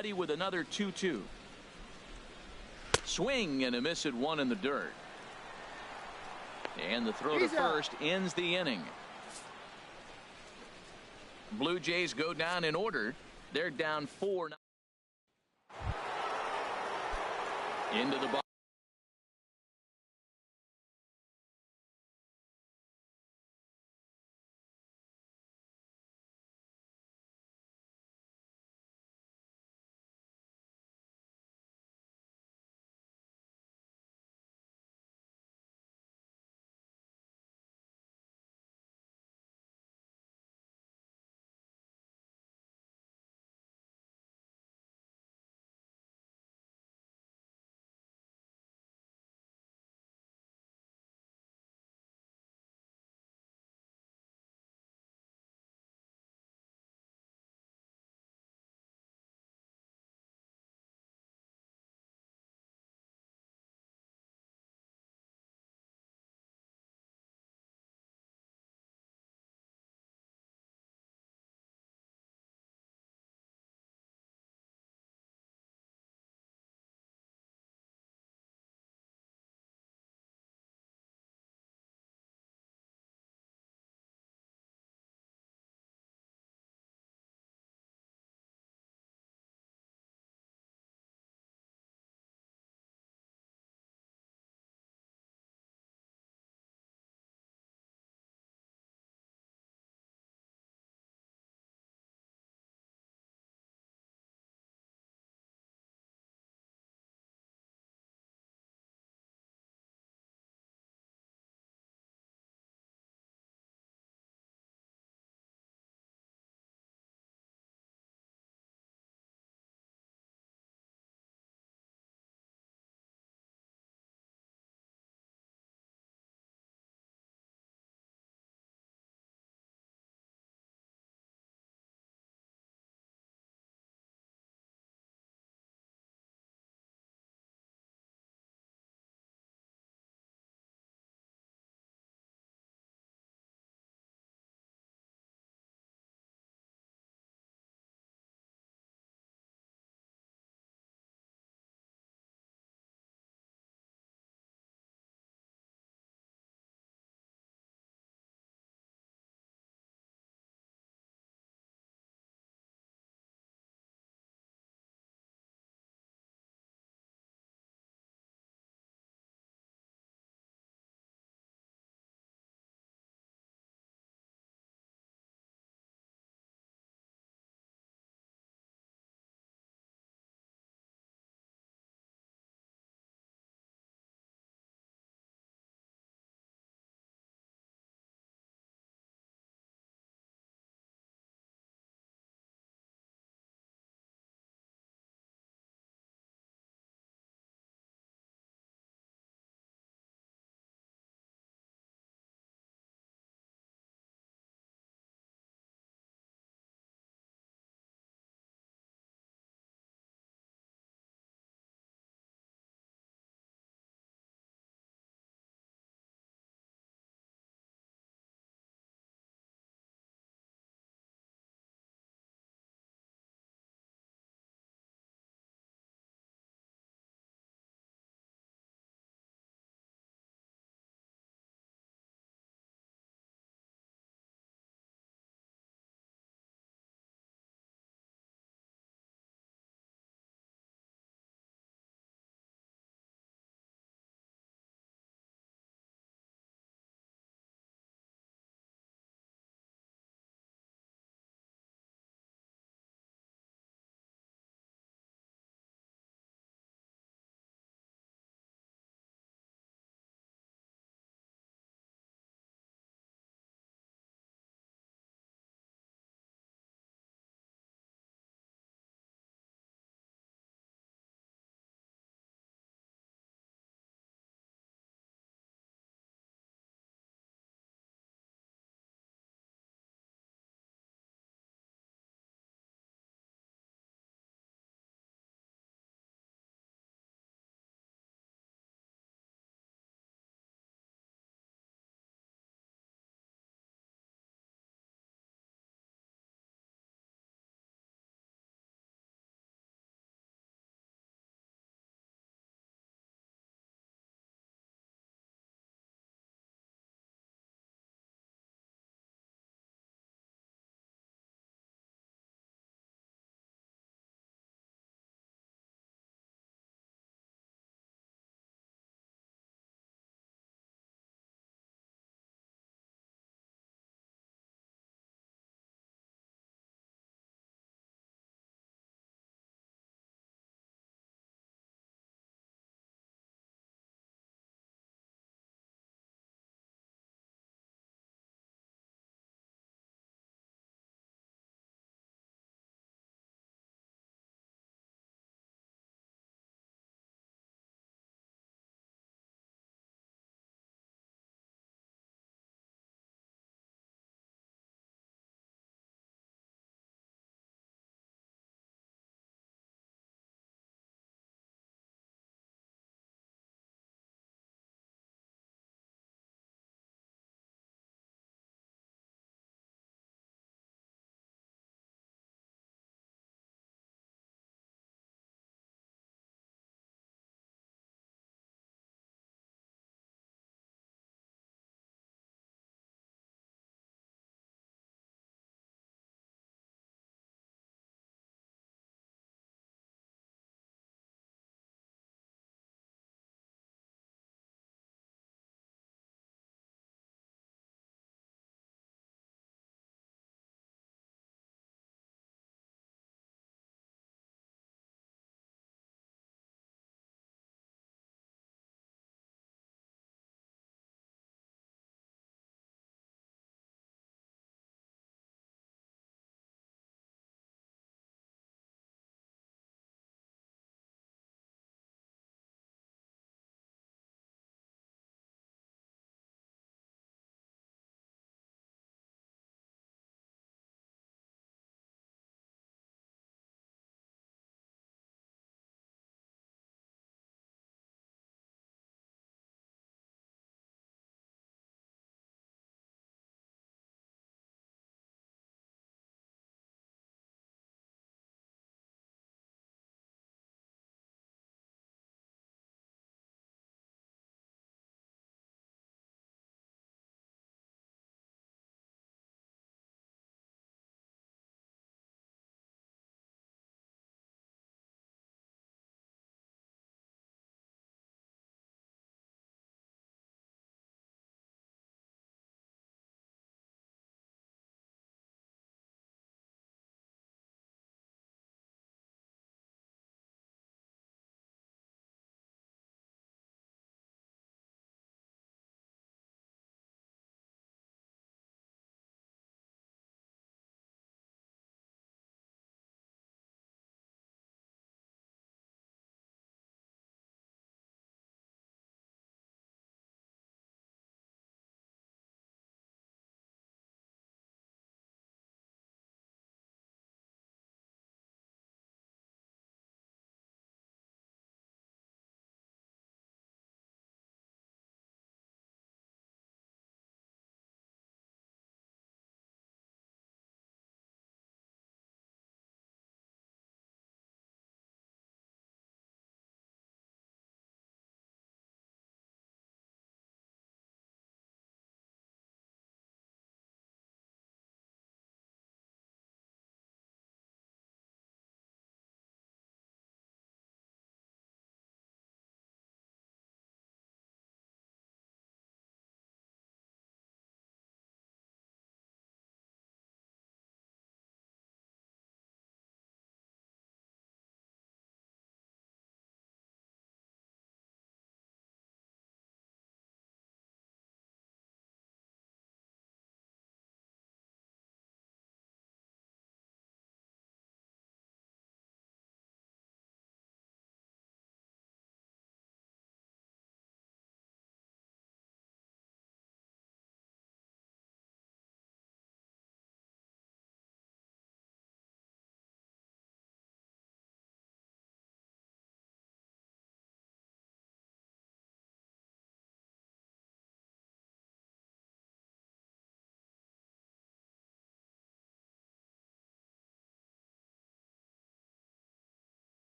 ready with another 2-2. Swing and a miss at one in the dirt. And the throw to first ends the inning. Blue Jays go down in order. They're down 4. Into the box.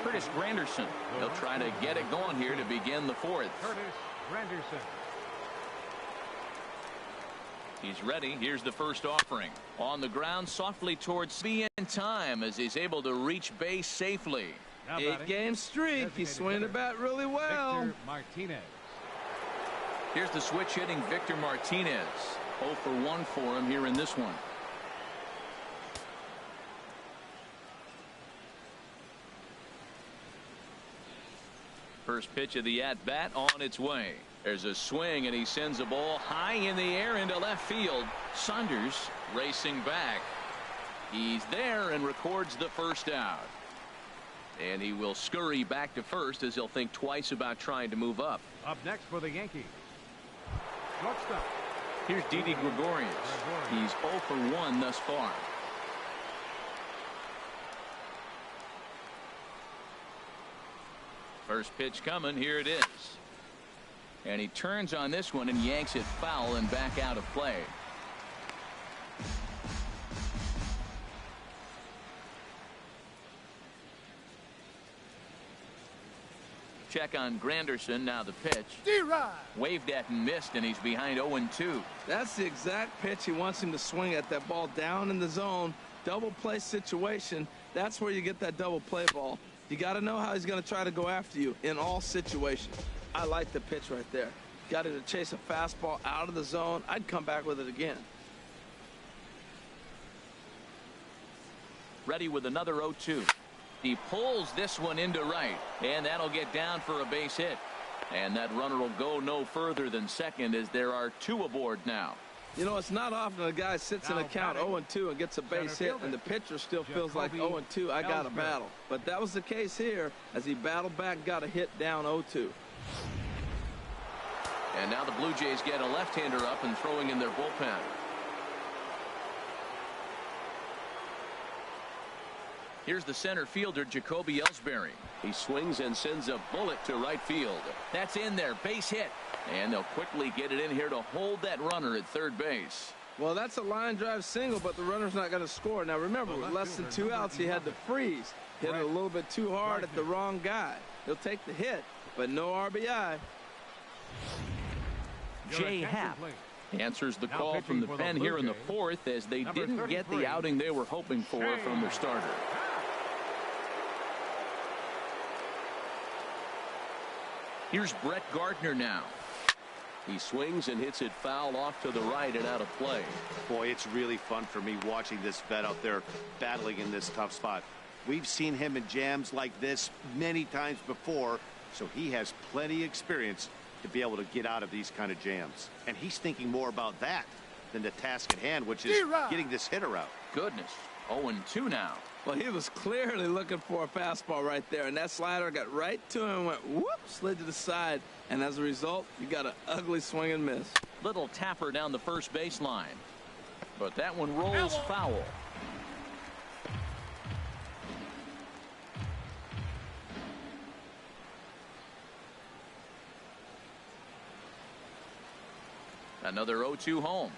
Curtis Granderson. He'll try to get it going here to begin the fourth. Curtis Granderson. He's ready. Here's the first offering. On the ground, softly towards be in time as he's able to reach base safely. 8-game streak. He's swinging the bat really well. Victor Martinez. Here's the switch hitting Victor Martinez. 0 for 1 for him here in this one. First pitch of the at-bat on its way. There's a swing, and he sends a ball high in the air into left field. Saunders racing back. He's there and records the first out. And he will scurry back to first as he'll think twice about trying to move up. Up next for the Yankees. Shortstop. Here's Didi Gregorius. He's 0 for 1 thus far. First pitch coming. Here it is. And he turns on this one and yanks it foul and back out of play. Check on Granderson. Now the pitch. Waved at and missed, and he's behind 0-2. That's the exact pitch he wants him to swing at. That ball down in the zone. Double play situation. That's where you get that double play ball. You got to know how he's going to try to go after you in all situations. I like the pitch right there. Got him to chase a fastball out of the zone. I'd come back with it again. Ready with another 0-2. He pulls this one into right, and that'll get down for a base hit. And that runner will go no further than second as there are 2 aboard now. You know, it's not often a guy sits in a count 0-2 and gets a base hit, and the pitcher still feels like 0-2, I got to battle. But that was the case here as he battled back, got a hit down 0-2. And now the Blue Jays get a left-hander up and throwing in their bullpen. Here's the center fielder, Jacoby Ellsbury. He swings and sends a bullet to right field. That's in there, base hit. And they'll quickly get it in here to hold that runner at third base. Well, that's a line drive single, but the runner's not going to score. Now, remember, with less than 2 outs, he had to freeze. Hit it a little bit too hard at the wrong guy. He'll take the hit, but no RBI. Jay Happ answers the call from the pen here in the fourth as they didn't get the outing they were hoping for from their starter. Here's Brett Gardner now. He swings and hits it foul off to the right and out of play. Boy, it's really fun for me watching this vet out there battling in this tough spot. We've seen him in jams like this many times before, so he has plenty of experience to be able to get out of these kind of jams. And he's thinking more about that than the task at hand, which is getting this hitter out. Goodness, 0-2 now. Well, he was clearly looking for a fastball right there, and that slider got right to him and went whoop, slid to the side, and as a result, you got an ugly swing and miss. Little tapper down the first baseline, but that one rolls foul. Another 0-2 home,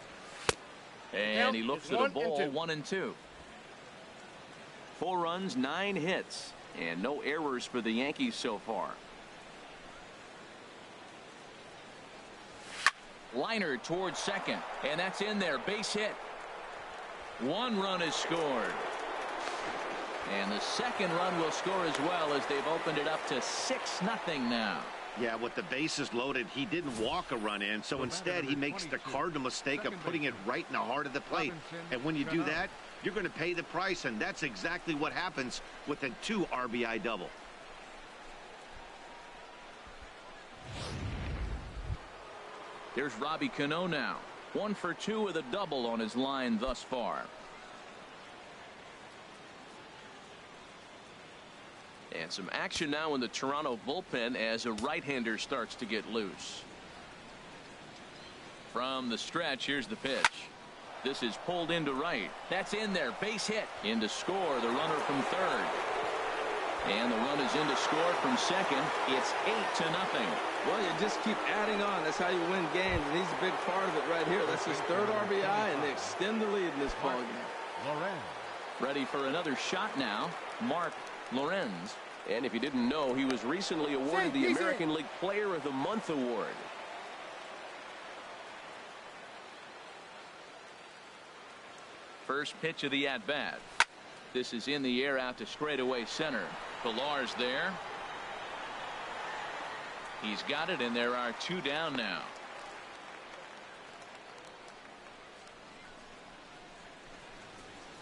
and he looks at a ball. 1-2. 4 runs, 9 hits, and no errors for the Yankees so far. Liner towards second, and that's in there, base hit. 1 run is scored, and the second run will score as well as they've opened it up to 6-0 now. Yeah, with the bases loaded, he didn't walk a run in, so instead he makes the cardinal mistake of putting it right in the heart of the plate. And when you do that, you're going to pay the price, and that's exactly what happens with a 2 RBI double. Here's Robbie Cano now. 1 for 2 with a double on his line thus far. And some action now in the Toronto bullpen as a right-hander starts to get loose. From the stretch, here's the pitch. This is pulled into right. That's in there. Base hit. In to score the runner from third. And the run is in to score from second. It's 8-0. Well, you just keep adding on. That's how you win games, and he's a big part of it right here. That's his 3rd RBI, and they extend the lead in this ballgame. Ready for another shot now. Mark Lorenz. And if you didn't know, he was recently awarded the American League Player of the Month award. First pitch of the at-bat. This is in the air out to straightaway center. Pillar's there. He's got it, and there are 2 down now.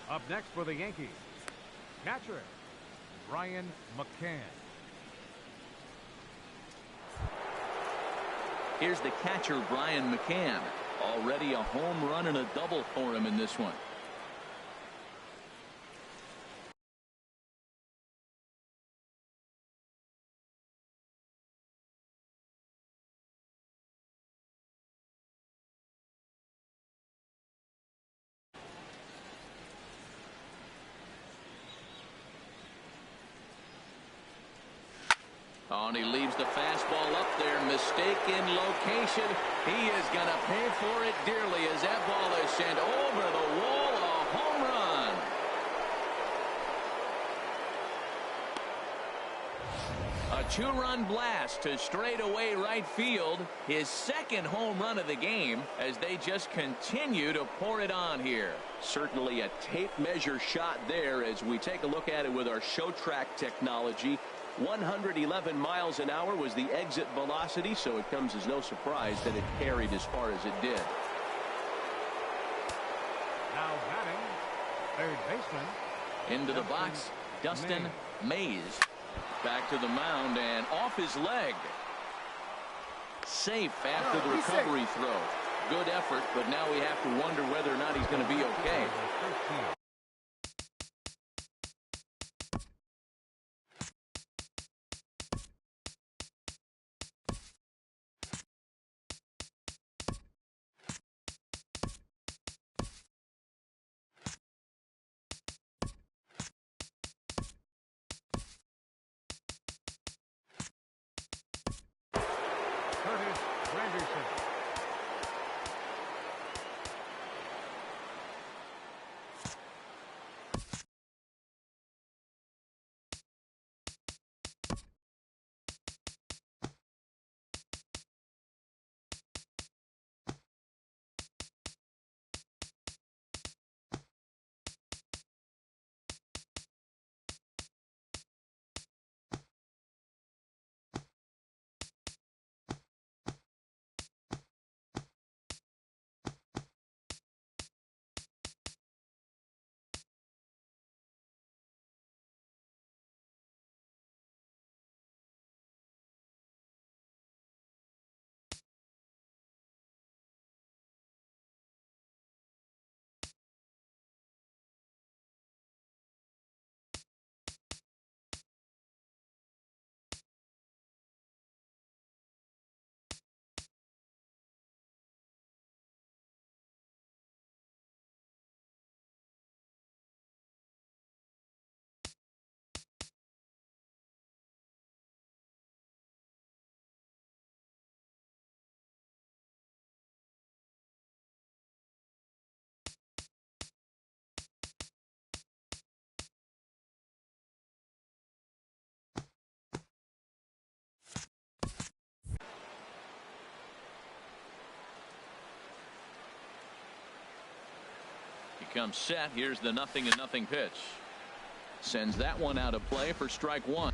Up next for the Yankees, catcher Brian McCann. Here's the catcher, Brian McCann. Already a home run and a double for him in this one. Oh, and he leaves the fastball up there. Mistaken location. He is going to pay for it dearly as that ball is sent over the wall. A home run. A 2-run blast to straightaway right field. His second home run of the game as they just continue to pour it on here. Certainly a tape measure shot there as we take a look at it with our show track technology. 111 miles an hour was the exit velocity, so it comes as no surprise that it carried as far as it did. Now batting, third baseman. Into the box, Dustin Mays. Back to the mound and off his leg. Safe after the recovery throw. Good effort, but now we have to wonder whether or not he's going to be okay. Curtis Granderson. He comes set. Here's the 0-0 pitch. Sends that one out of play for strike 1.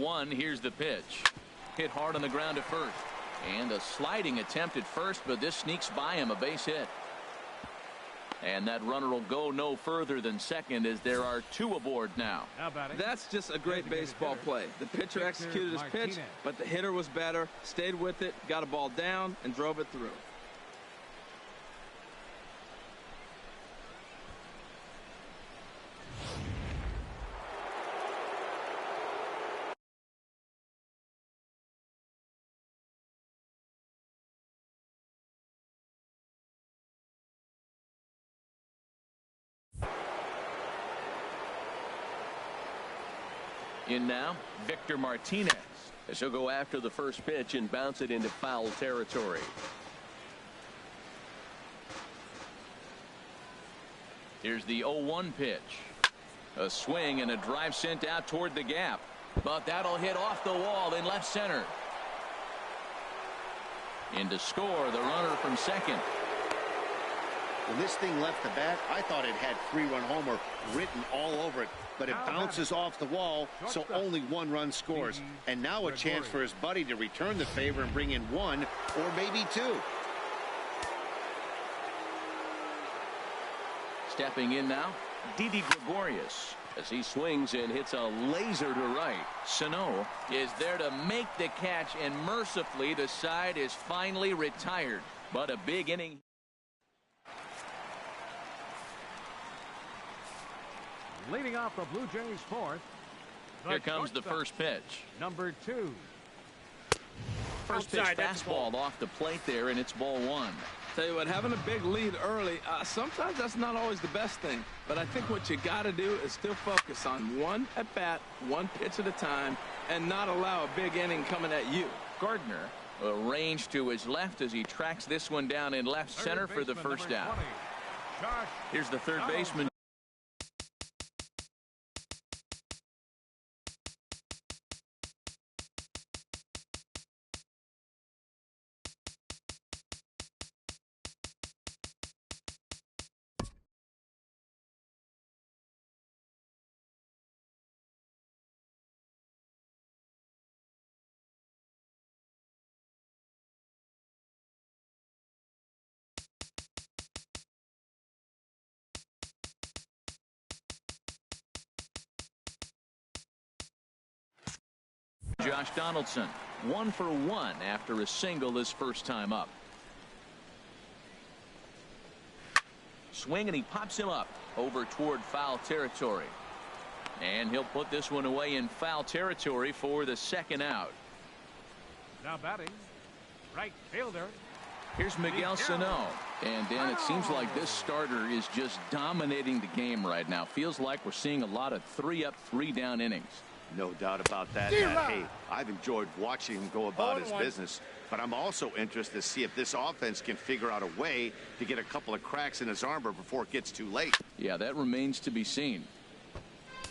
1. Here's the pitch. Hit hard on the ground at first. And a sliding attempt at first, but this sneaks by him, a base hit. And that runner will go no further than second as there are 2 aboard now. That's just a great baseball play. The pitcher executed his pitch, but the hitter was better, stayed with it, got a ball down, and drove it through. In now, Victor Martinez. As he'll go after the first pitch and bounce it into foul territory. Here's the 0-1 pitch. A swing and a drive sent out toward the gap. But that'll hit off the wall in left center. In to score, the runner from second. When this thing left the bat, I thought it had 3-run homer written all over it. But it bounces off the wall, so only 1 run scores. And now a chance for his buddy to return the favor and bring in 1 or maybe 2. Stepping in now, Didi Gregorius. As he swings and hits a laser to right. Sano is there to make the catch, and mercifully the side is finally retired. But a big inning. Leading off the Blue Jays fourth. Here comes the first pitch. Number 2. First pitch fastball off the plate there, and it's ball 1. Tell you what, having a big lead early, sometimes that's not always the best thing. But I think what you got to do is still focus on 1 at bat, 1 pitch at a time, and not allow a big inning coming at you. Gardner arranged to his left as he tracks this one down in left center for the first out. Here's the third baseman. Josh Donaldson, 1 for 1 after a single his first time up. Swing, and he pops him up over toward foul territory. And he'll put this one away in foul territory for the second out. Now batting, right fielder. Here's Miguel Sano. And Dan, it seems like this starter is just dominating the game right now. Feels like we're seeing a lot of 3-up, 3-down innings. No doubt about that. Hey, I've enjoyed watching him go about his business, but I'm also interested to see if this offense can figure out a way to get a couple of cracks in his armor before it gets too late. Yeah, that remains to be seen.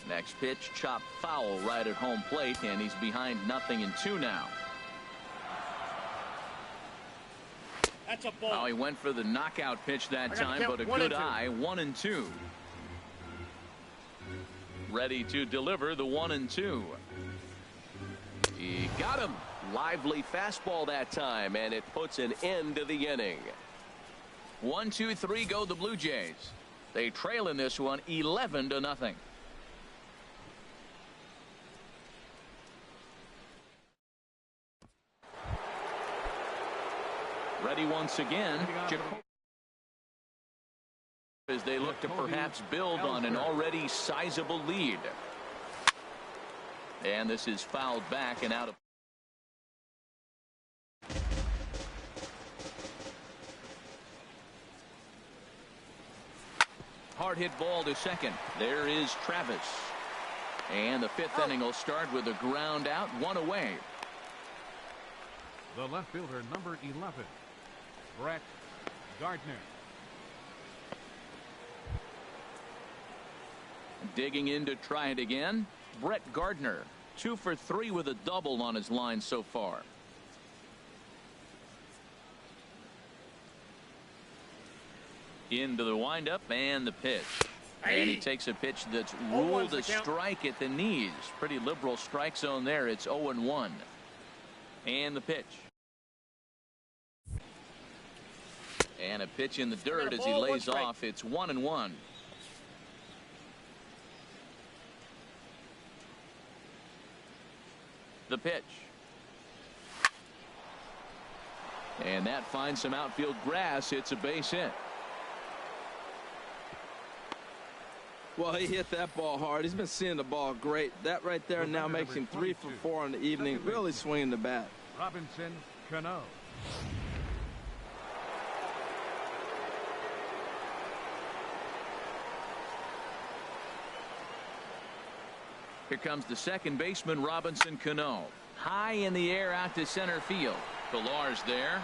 Next pitch, chopped foul right at home plate, and he's behind 0-2 now. That's a ball. Oh, he went for the knockout pitch that time, but a good eye. 1-2. Ready to deliver the 1-2. He got him. Lively fastball that time, and it puts an end to the inning. 1-2-3 go the Blue Jays. They trail in this one 11-0. Ready once again. As they look to perhaps build on an already sizable lead. And this is fouled back and out of. Hard hit ball to second. There is Travis. And the 5th inning will start with a ground out, 1 away. The left fielder, number 11, Brett Gardner. Digging in to try it again, Brett Gardner, 2 for 3 with a double on his line so far. Into the windup and the pitch. And he takes a pitch that's ruled a strike at the knees. Pretty liberal strike zone there. It's 0-1. And the pitch. And a pitch in the dirt as he lays off. It's 1-1. The pitch. And that finds some outfield grass. It's a base hit. Well, he hit that ball hard. He's been seeing the ball great. That right there now makes him 3 for 4 in the evening. Really swinging the bat. Robinson Cano. Here comes the second baseman, Robinson Cano. High in the air out to center field. Pilar's there.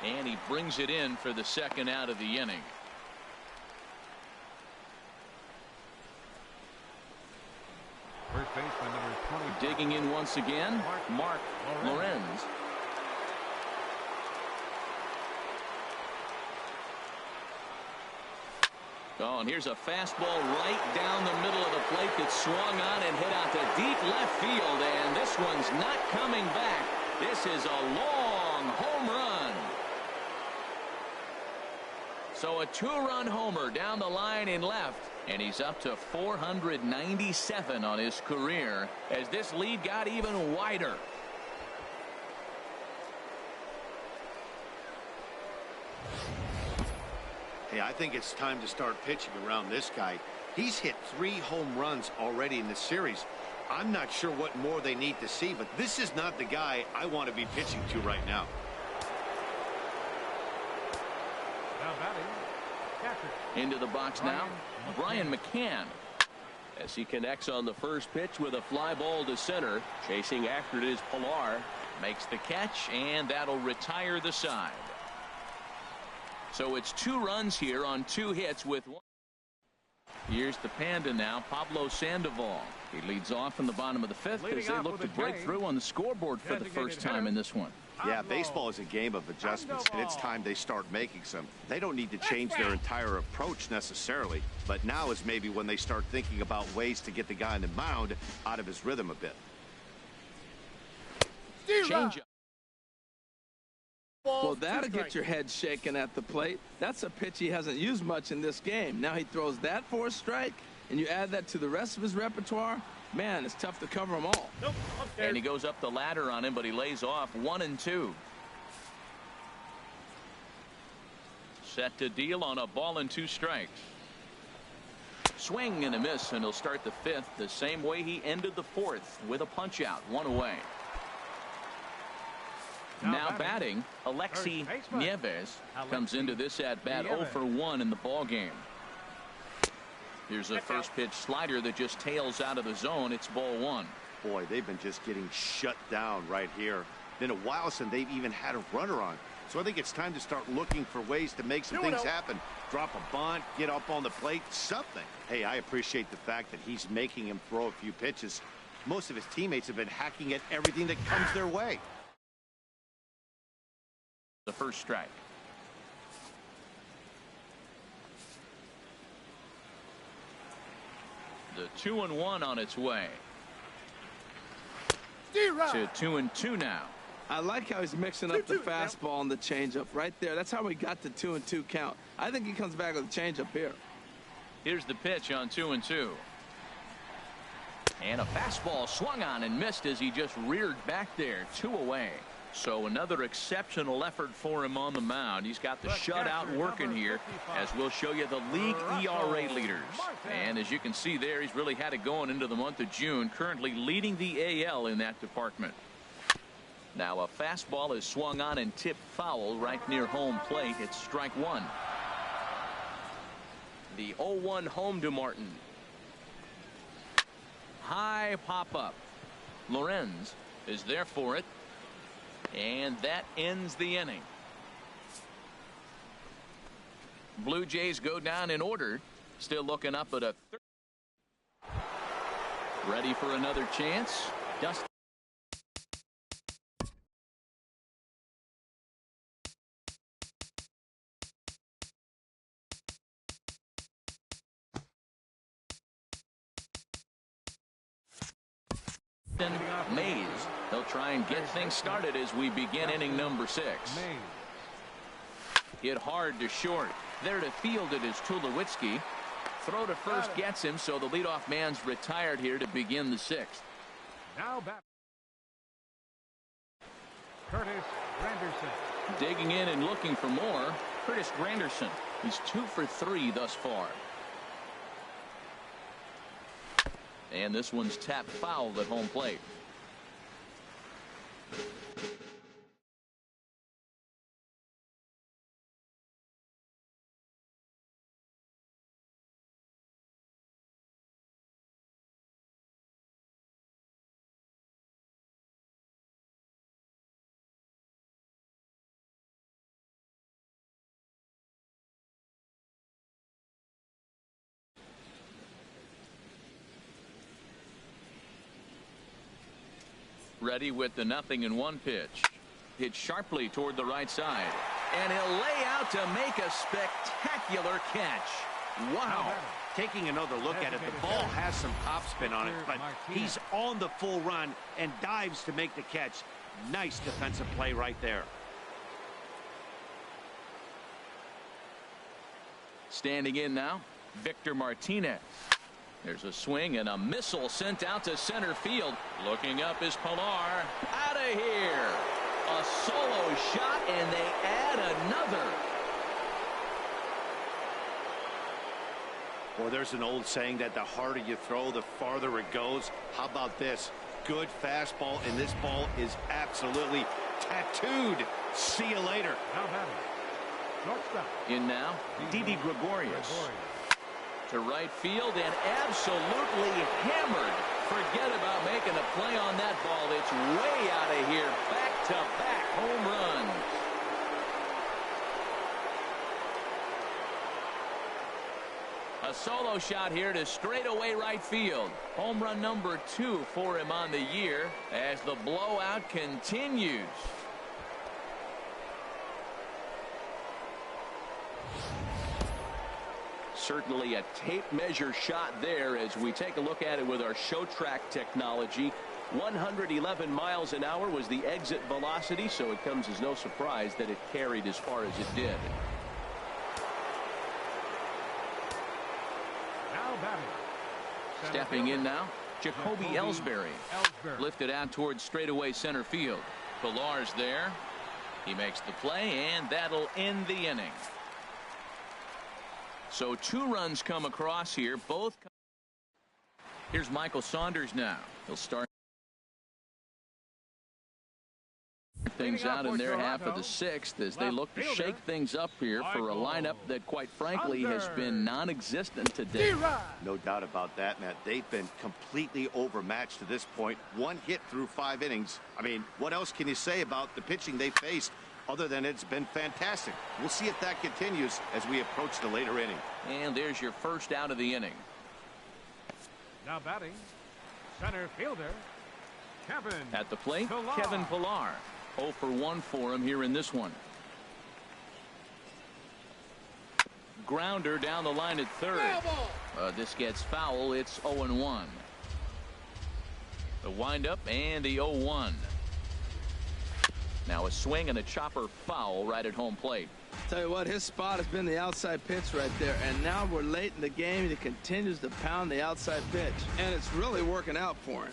And he brings it in for the second out of the inning. First baseman number 20. Digging in once again, Mark Lorenz. Oh, and here's a fastball right down the middle of the plate that swung on and hit out to deep left field. And this one's not coming back. This is a long home run. So a 2-run homer down the line in left. And he's up to 497 on his career as this lead got even wider. Hey, I think it's time to start pitching around this guy. He's hit 3 home runs already in this series. I'm not sure what more they need to see, but this is not the guy I want to be pitching to right now. Now batting, catcher. Into the box now, Brian McCann. As he connects on the first pitch with a fly ball to center. Chasing after it is Pilar. Makes the catch, and that'll retire the side. So it's 2 runs here on 2 hits with 1. Here's the Panda now, Pablo Sandoval. He leads off in the bottom of the 5th as they look to break through on the scoreboard for the first time in this one. Yeah, baseball is a game of adjustments, and it's time they start making some. They don't need to change their entire approach necessarily, but now is maybe when they start thinking about ways to get the guy on the mound out of his rhythm a bit. Change up. Well, that'll get your head shaking at the plate. That's a pitch he hasn't used much in this game. Now he throws that for a strike, and you add that to the rest of his repertoire. Man, it's tough to cover them all. And he goes up the ladder on him, but he lays off 1-2. Set to deal on a ball and 2 strikes. Swing and a miss, and he'll start the 5th the same way he ended the 4th with a punch out, 1 away. Now batting, Alexi Nieves comes into this at bat 0 for 1 in the ball game. Here's a first pitch slider that just tails out of the zone. It's ball 1. Boy, they've been just getting shut down right here. Been a while since they've even had a runner on. So I think it's time to start looking for ways to make some things happen. Drop a bunt, get up on the plate, something. Hey, I appreciate the fact that he's making him throw a few pitches. Most of his teammates have been hacking at everything that comes their way. The first strike. The 2-1 on its way. To 2-2 now. I like how he's mixing up the fastball and the changeup right there. That's how we got the 2-2 count. I think he comes back with a changeup here. Here's the pitch on 2-2. And a fastball swung on and missed as he just reared back there. 2 away. So another exceptional effort for him on the mound. He's got the shutout working here, as we'll show you the league ERA leaders. And as you can see there, he's really had it going into the month of June, currently leading the AL in that department. Now a fastball is swung on and tipped foul right near home plate. It's strike 1. The 0-1 home to Martin. High pop up. Lorenz is there for it. And that ends the inning. Blue Jays go down in order. Still looking up at a ready for another chance. Dustin. try and get things started as we begin inning number 6. Hit hard to short. There to field it is Tulowitzki. Throw to first gets him, so the leadoff man's retired here to begin the 6th. Now back. Curtis Granderson. Digging in and looking for more, Curtis Granderson. He's 2 for 3 thus far. And this one's tapped foul at home plate. Ready with the 0-1 pitch. Hit sharply toward the right side. And he'll lay out to make a spectacular catch. Wow. Taking another look at it, the ball has some topspin on it, but he's on the full run and dives to make the catch. Nice defensive play right there. Standing in now, Victor Martinez. There's a swing and a missile sent out to center field. Looking up is Pilar. Out of here. A solo shot, and they add another. Well, there's an old saying that the harder you throw, the farther it goes. How about this? Good fastball, and this ball is absolutely tattooed. See you later. Now batting. Shortstop. In now, Didi Gregorius. To right field and absolutely hammered. Forget about making a play on that ball. It's way out of here. Back-to-back home runs. A solo shot here to straightaway right field. Home run number 2 for him on the year as the blowout continues. Certainly a tape measure shot there as we take a look at it with our show track technology. 111 miles an hour was the exit velocity, so it comes as no surprise that it carried as far as it did. Now batting. Stepping in now, Jacoby Ellsbury. Lifted out towards straightaway center field. Pilar's there. He makes the play, and that'll end the inning. So 2 runs come across here. Both. Here's Michael Saunders now. He'll start things out in their half of the 6th as they look to shake things up here for a lineup that, quite frankly, has been non-existent today. No doubt about that, Matt. They've been completely overmatched to this point. 1 hit through 5 innings. I mean, what else can you say about the pitching they faced other than it's been fantastic? We'll see if that continues as we approach the later inning. And there's your first out of the inning. Now batting. Center fielder Kevin. At the plate, Pilar. Kevin Pilar. 0 for 1 for him here in this one. Grounder down the line at third. This gets foul. It's 0-1. The windup and the 0-1. Now a swing and a chopper foul right at home plate. Tell you what, his spot has been the outside pitch right there, and now we're late in the game. He continues to pound the outside pitch, and it's really working out for him.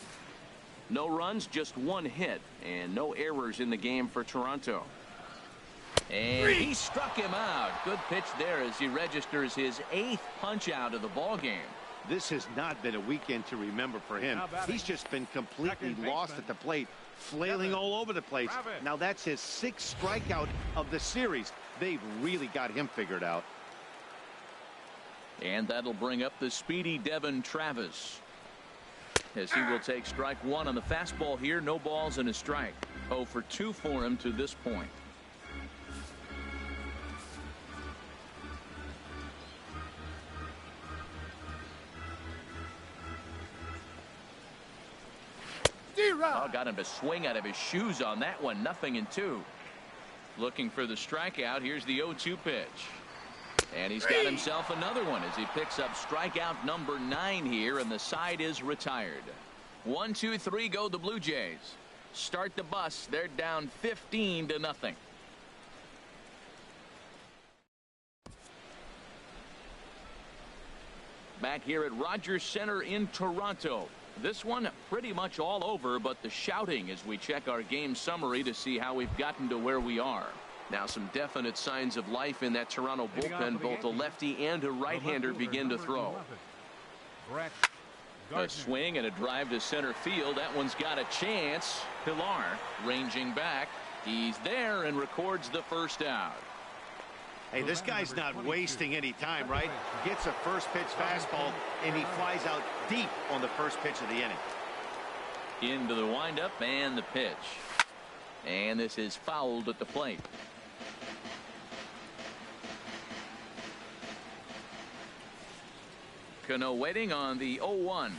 No runs, just 1 hit, and no errors in the game for Toronto. And he struck him out. Good pitch there as he registers his 8th punch out of the ball game. This has not been a weekend to remember for him. He's just been completely lost at the plate, flailing all over the place. Now that's his 6th strikeout of the series. They've really got him figured out. And that'll bring up the speedy Devon Travis, as he will take strike 1 on the fastball here. No balls and a strike. 0 for 2 for him to this point. Oh, got him to swing out of his shoes on that one. 0-2. Looking for the strikeout. Here's the 0-2 pitch. And he's got himself another one as he picks up strikeout number 9 here, and the side is retired. 1, 2, 3 go the Blue Jays. start the bus. They're down 15-0. Back here at Rogers Center in Toronto. This one pretty much all over, but the shouting as we check our game summary to see how we've gotten to where we are. Now some definite signs of life in that Toronto bullpen. Both a lefty and a right-hander begin to throw. A swing and a drive to center field. That one's got a chance. Pilar ranging back. He's there and records the first out. Hey, this guy's not wasting any time, right? Gets a first pitch fastball, and he flies out deep on the first pitch of the inning. Into the windup and the pitch. And this is fouled at the plate. Cano waiting on the 0-1.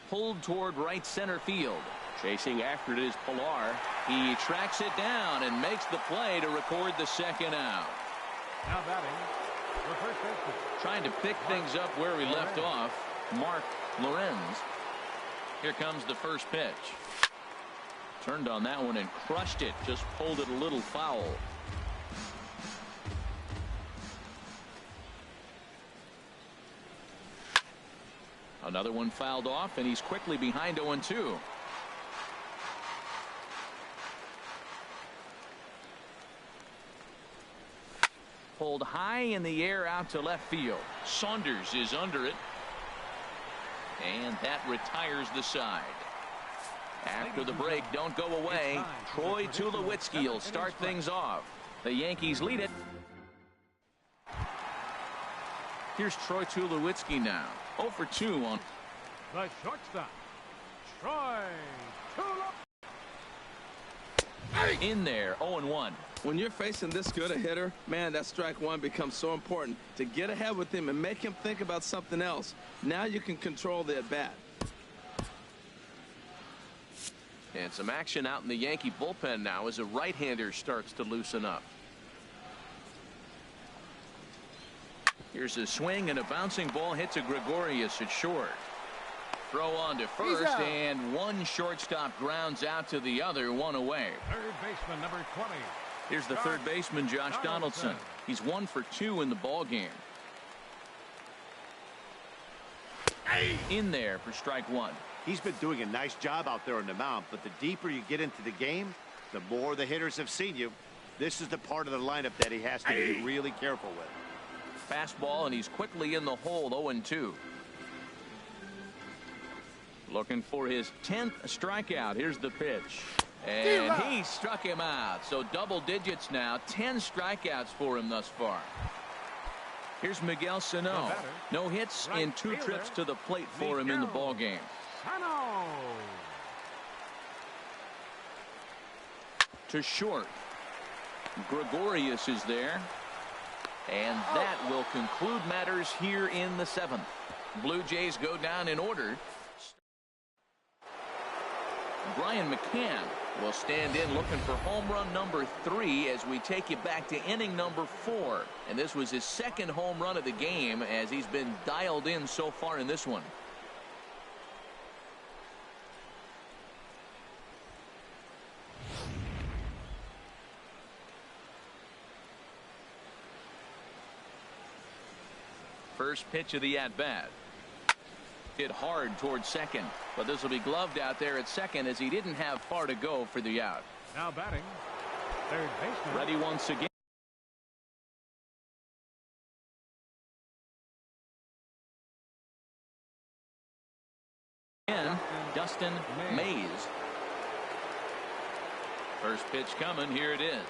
Pulled toward right center field. Chasing after it is Pilar. He tracks it down and makes the play to record the second out. Now batting, the first baseman. Trying to pick things up where we left off. Mark Lorenz. Here comes the first pitch. Turned on that one and crushed it. Just pulled it a little foul. Another one fouled off, and he's quickly behind 0-2. Pulled high in the air out to left field. Saunders is under it. And that retires the side. After the break, don't go away. Troy Tulowitzki will start things off. The Yankees lead it. Here's Troy Tulowitzki now. 0 for 2 on The shortstop, Troy Tulowitzki. in there. 0-1. When you're facing this good a hitter, man, that strike one becomes so important to get ahead with him and make him think about something else. Now you can control the at-bat. And some action out in the Yankee bullpen now as a right-hander starts to loosen up. Here's a swing and a bouncing ball hit to Gregorius at short. Throw on to first, and one shortstop grounds out to the other, one away. Third baseman, number 20. Here's the third baseman, Josh Donaldson. He's 1 for 2 in the ball game. In there for strike one. He's been doing a nice job out there on the mound, but the deeper you get into the game, the more the hitters have seen you. This is the part of the lineup that he has to be really careful with. Fastball, and he's quickly in the hole. 0-2. Looking for his 10th strikeout. Here's the pitch. And he struck him out. So double digits now. 10 strikeouts for him thus far. Here's Miguel Sano. No hits in 2 trips to the plate for him in the ball game. Sano. To short. Gregorius is there. And that will conclude matters here in the 7th. Blue Jays go down in order. Brian McCann will stand in looking for home run number 3 as we take you back to inning number 4. And this was his second home run of the game as he's been dialed in so far in this one. First pitch of the at-bat. Hit hard towards second, but this will be gloved out there at second as he didn't have far to go for the out. Now batting, third baseman. Ready once again. Dustin Mays. First pitch coming. Here it is.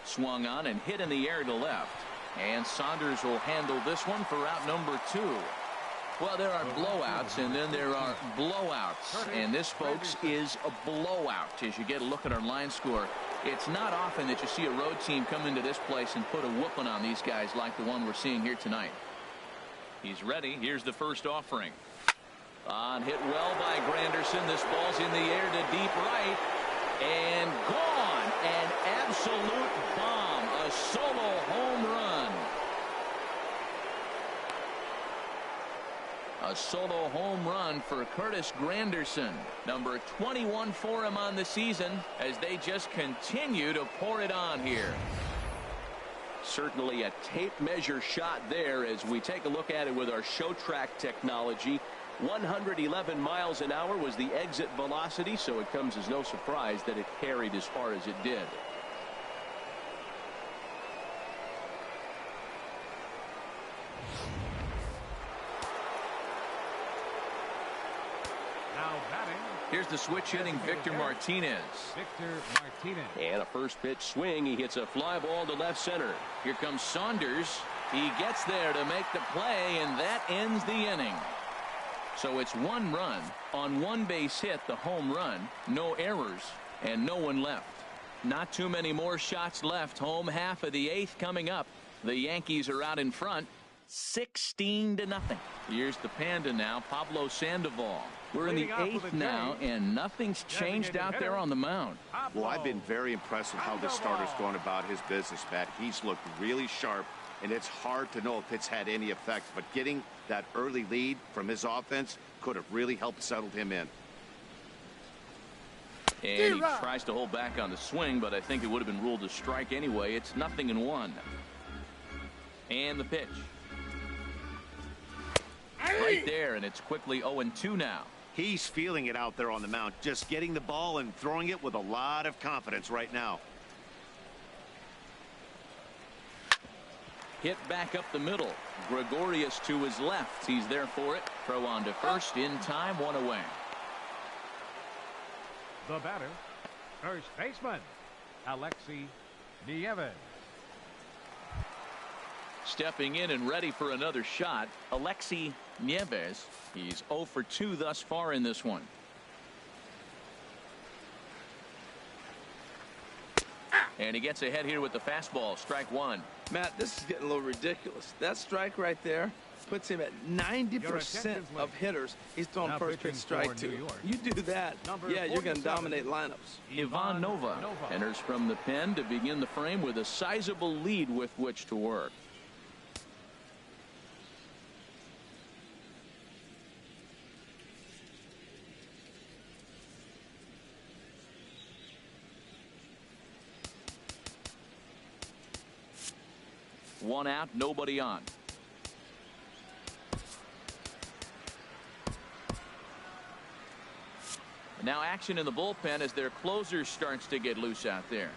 Swung on and hit in the air to left. And Saunders will handle this one for out number 2. Well, there are blowouts, and then there are blowouts. And this, folks, is a blowout as you get a look at our line score. It's not often that you see a road team come into this place and put a whooping on these guys like the one we're seeing here tonight. He's ready. Here's the first offering. On hit well by Granderson. This ball's in the air to deep right. And gone. An absolute bomb. A solo home run. A solo home run for Curtis Granderson. Number 21 for him on the season as they just continue to pour it on here. Certainly a tape measure shot there as we take a look at it with our show track technology. 111 miles an hour was the exit velocity, so it comes as no surprise that it carried as far as it did. Now batting. Here's the switch hitting Victor Martinez. Victor Martinez. And a first pitch swing. He hits a fly ball to left center. Here comes Saunders. He gets there to make the play, and that ends the inning. So it's one run on one base hit, the home run, no errors, and no one left. Not too many more shots left. Home half of the eighth coming up. The Yankees are out in front, 16-0. Here's the Panda now, Pablo Sandoval. We're in the eighth now, and nothing's changed out there on the mound. Well, I've been very impressed with how this starter's going about his business, Matt. He's looked really sharp, and it's hard to know if it's had any effect. But getting that early lead from his offense could have really helped settle him in. And he tries to hold back on the swing, but I think it would have been ruled a strike anyway. It's 0-1. And the pitch. Right there, and it's quickly 0-2 now. He's feeling it out there on the mound, just getting the ball and throwing it with a lot of confidence right now. Hit back up the middle. Gregorius to his left. He's there for it. Throw on to first in time, one away. The batter, first baseman, Alexi Nieves. Stepping in and ready for another shot, Alexi Nieves. He's 0 for 2 thus far in this one. And he gets ahead here with the fastball. Strike one. Matt, this is getting a little ridiculous. That strike right there puts him at 90% of hitters he's throwing first pitch strike to. You do that, yeah, you're going to dominate lineups. Ivan Nova enters from the pen to begin the frame with a sizable lead with which to work. One out, nobody on. Now action in the bullpen as their closer starts to get loose out there.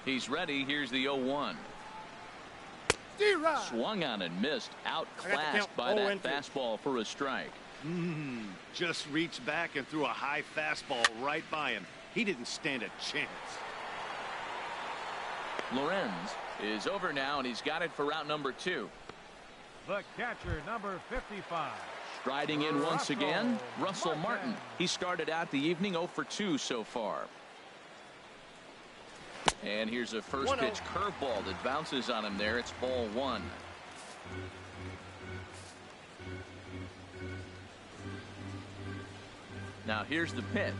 He's ready. Here's the 0-1. Swung on and missed. Outclassed by that fastball for a strike. Just reached back and threw a high fastball right by him. He didn't stand a chance. Lorenz is over now, and he's got it for route number 2. The catcher, number 55. Striding in once again, Russell Martin. He started out the evening 0 for 2 so far. And here's a first pitch curveball that bounces on him there. It's ball 1. Now here's the pitch.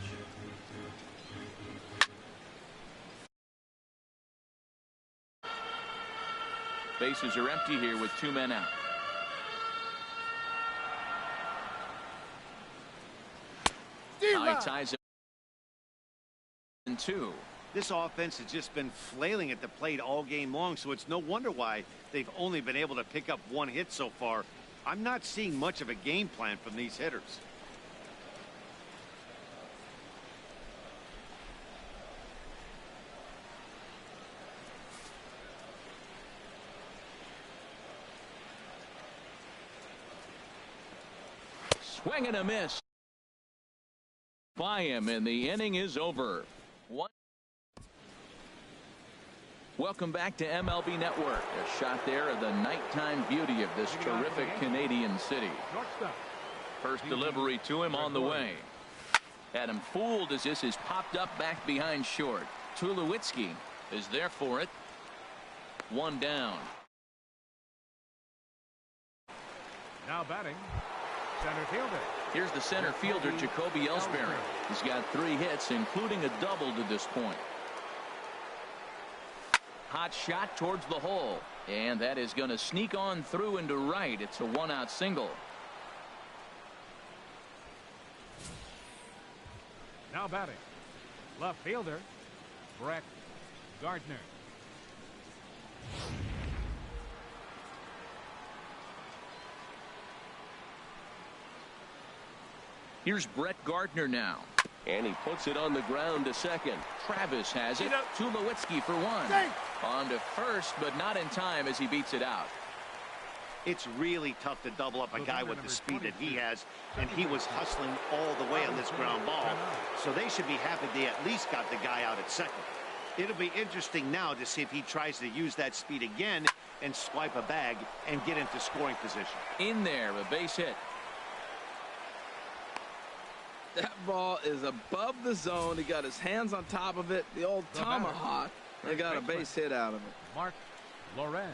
Bases are empty here with 2 men out. Now he ties it in 2. This offense has just been flailing at the plate all game long, so it's no wonder why they've only been able to pick up 1 hit so far. I'm not seeing much of a game plan from these hitters. Swing and a miss by him, and the inning is over. Welcome back to MLB Network. A shot there of the nighttime beauty of this terrific Canadian city. First delivery to him on the way. Had him fooled as this is popped up back behind short. Tulowitzki is there for it. 1 down. Now batting, center fielder. Here's the center fielder, Jacoby Ellsbury. He's got 3 hits, including a double to this point. Hot shot towards the hole, and that is going to sneak on through into right. It's a 1-out single. Now batting, left fielder, Brett Gardner. Here's Brett Gardner now. And he puts it on the ground to second. Travis has it. Tulowitzki for one. On to first, but not in time as he beats it out. It's really tough to double up a guy with the speed that he has, and he was hustling all the way on this ground ball. So they should be happy they at least got the guy out at second. It'll be interesting now to see if he tries to use that speed again and swipe a bag and get into scoring position. In there, a base hit. That ball is above the zone. He got his hands on top of it. The old tomahawk. They got a base hit out of it. Mark Lorenz.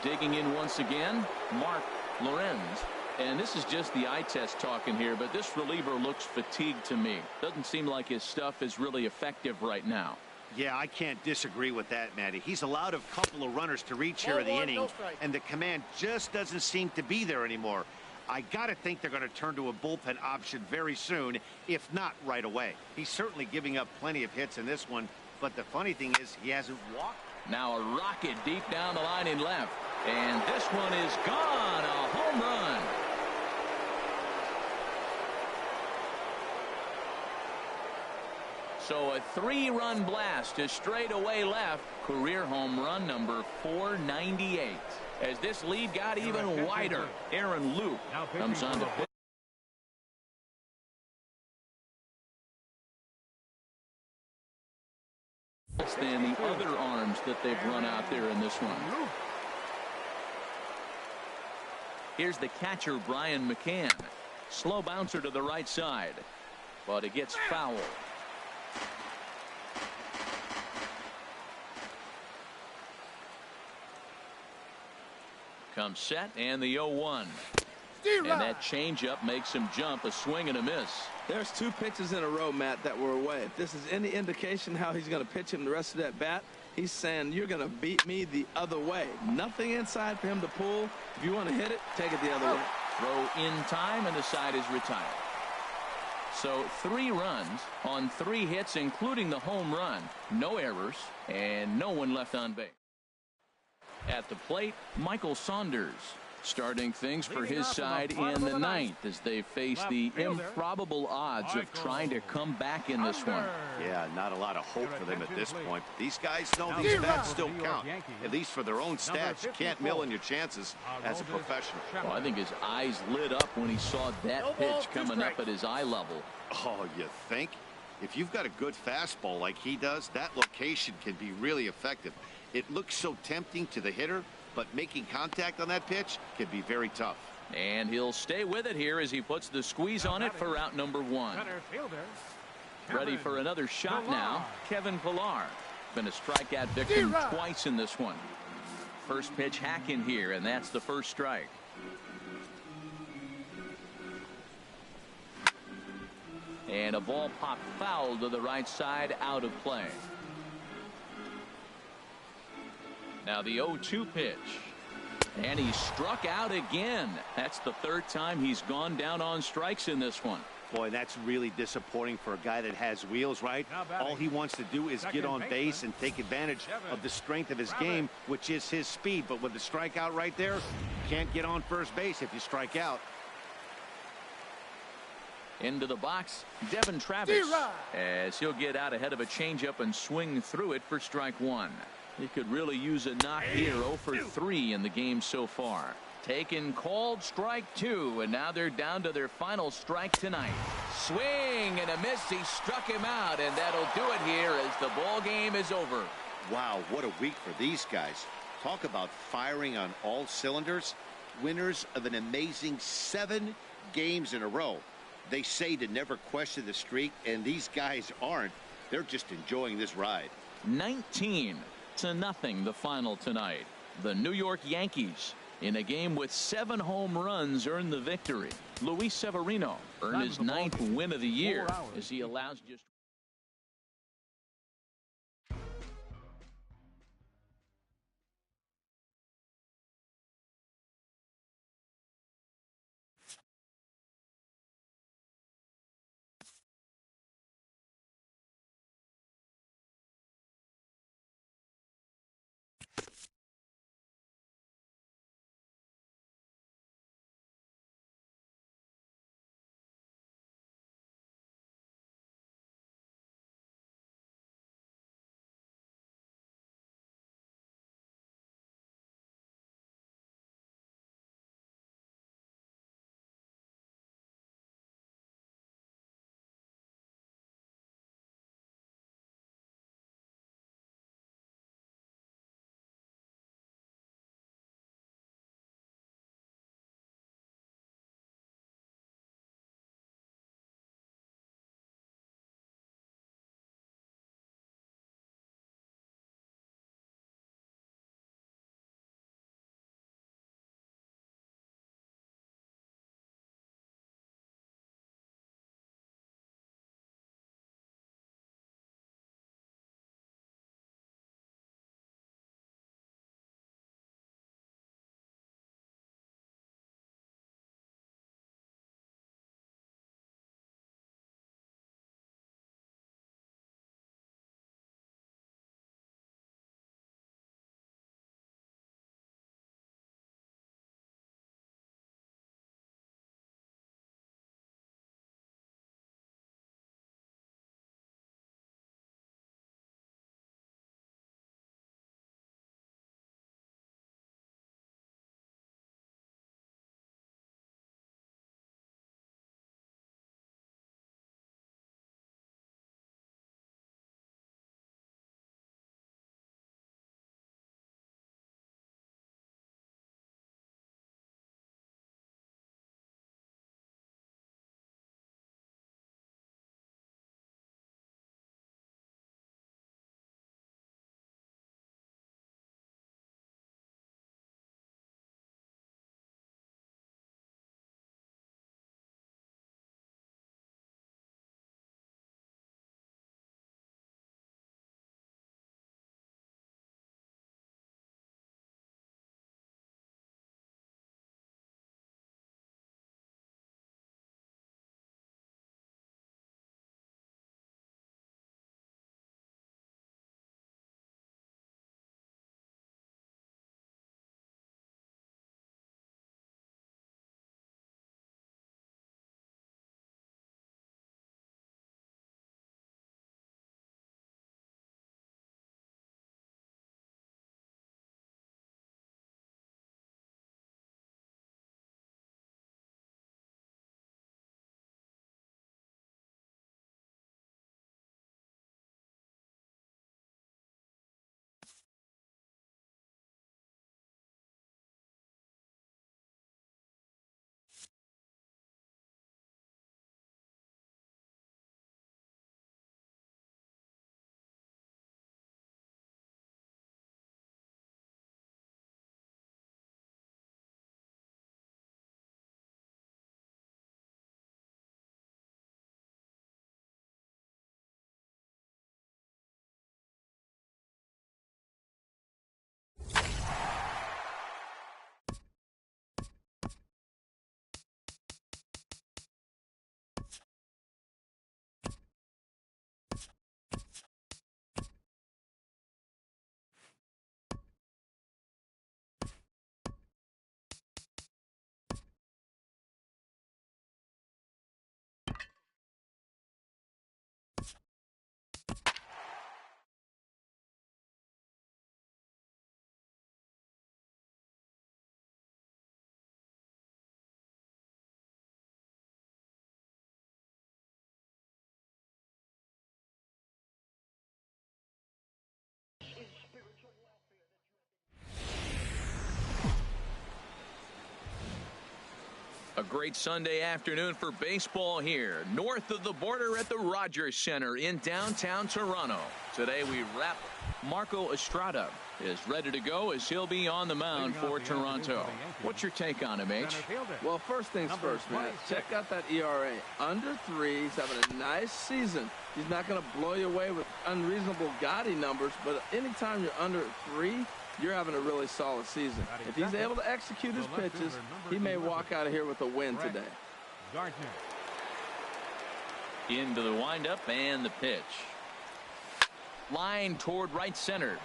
Digging in once again, Mark Lorenz. And this is just the eye test talking here, but this reliever looks fatigued to me. Doesn't seem like his stuff is really effective right now. Yeah, I can't disagree with that, Matty. He's allowed a couple of runners to reach here in the inning, and the command just doesn't seem to be there anymore. I got to think they're going to turn to a bullpen option very soon, if not right away. He's certainly giving up plenty of hits in this one, but the funny thing is he hasn't walked. Now a rocket deep down the line in left, and this one is gone. A home run. So a 3-run blast to straightaway left. Career home run number 498. As this lead got even wider, Aaron Loup comes on to pitch. Than the other arms that they've run out there in this one. Here's the catcher, Brian McCann. Slow bouncer to the right side, but it gets foul. Comes set, and the 0-1. And that changeup makes him jump. A swing and a miss. There's 2 pitches in a row, Matt, that were away. If this is any indication how he's going to pitch him the rest of that bat, he's saying you're going to beat me the other way. Nothing inside for him to pull. If you want to hit it, take it the other way. Throw in time, and the side is retired. So 3 runs on 3 hits, including the home run. No errors, and no one left on base. At the plate, Michael Saunders. Starting things for his side in the 9th as they face the improbable odds of trying to come back in this one. Yeah, not a lot of hope for them at this point. These guys know these bats still count, at least for their own stats. You can't mill in your chances as a professional. Well, I think his eyes lit up when he saw that pitch coming up at his eye level. Oh, you think? If you've got a good fastball like he does, that location can be really effective. It looks so tempting to the hitter, but making contact on that pitch can be very tough. And he'll stay with it here as he puts the squeeze on it for out number 1. Ready for another shot now, Kevin Pillar. Been a strikeout victim twice in this one. First pitch hack in here, and that's the first strike. And a ball popped foul to the right side, out of play. Now the 0-2 pitch. And he struck out again. That's the 3rd time he's gone down on strikes in this one. Boy, that's really disappointing for a guy that has wheels, right? All he wants to do is get on base and take advantage of the strength of his game, which is his speed. But with the strikeout right there, you can't get on first base if you strike out. Into the box, Devin Travis, as he'll get out ahead of a changeup and swing through it for strike 1. He could really use a knock here. 0 for 3 in the game so far. Taken, called, strike 2, and now they're down to their final strike tonight. Swing and a miss. He struck him out, and that'll do it here as the ball game is over. Wow, what a week for these guys. Talk about firing on all cylinders. Winners of an amazing 7 games in a row. They say to never question the streak, and these guys aren't. They're just enjoying this ride. 19-0 the final tonight. The New York Yankees, in a game with 7 home runs, earned the victory. Luis Severino earned his 9th win of the year as he allows just great Sunday afternoon for baseball here, north of the border at the Rogers Center in downtown Toronto. Today we wrap. Marco Estrada is ready to go as he'll be on the mound for Toronto. What's your take on him, H? Well, first things first, man. Check out that ERA. Under 3. He's having a nice season. He's not going to blow you away with unreasonable gaudy numbers, but anytime you're under 3, you're having a really solid season. If he's able to execute his pitches, he may walk out of here with a win today. Gardner. Into the windup and the pitch. Line toward right center.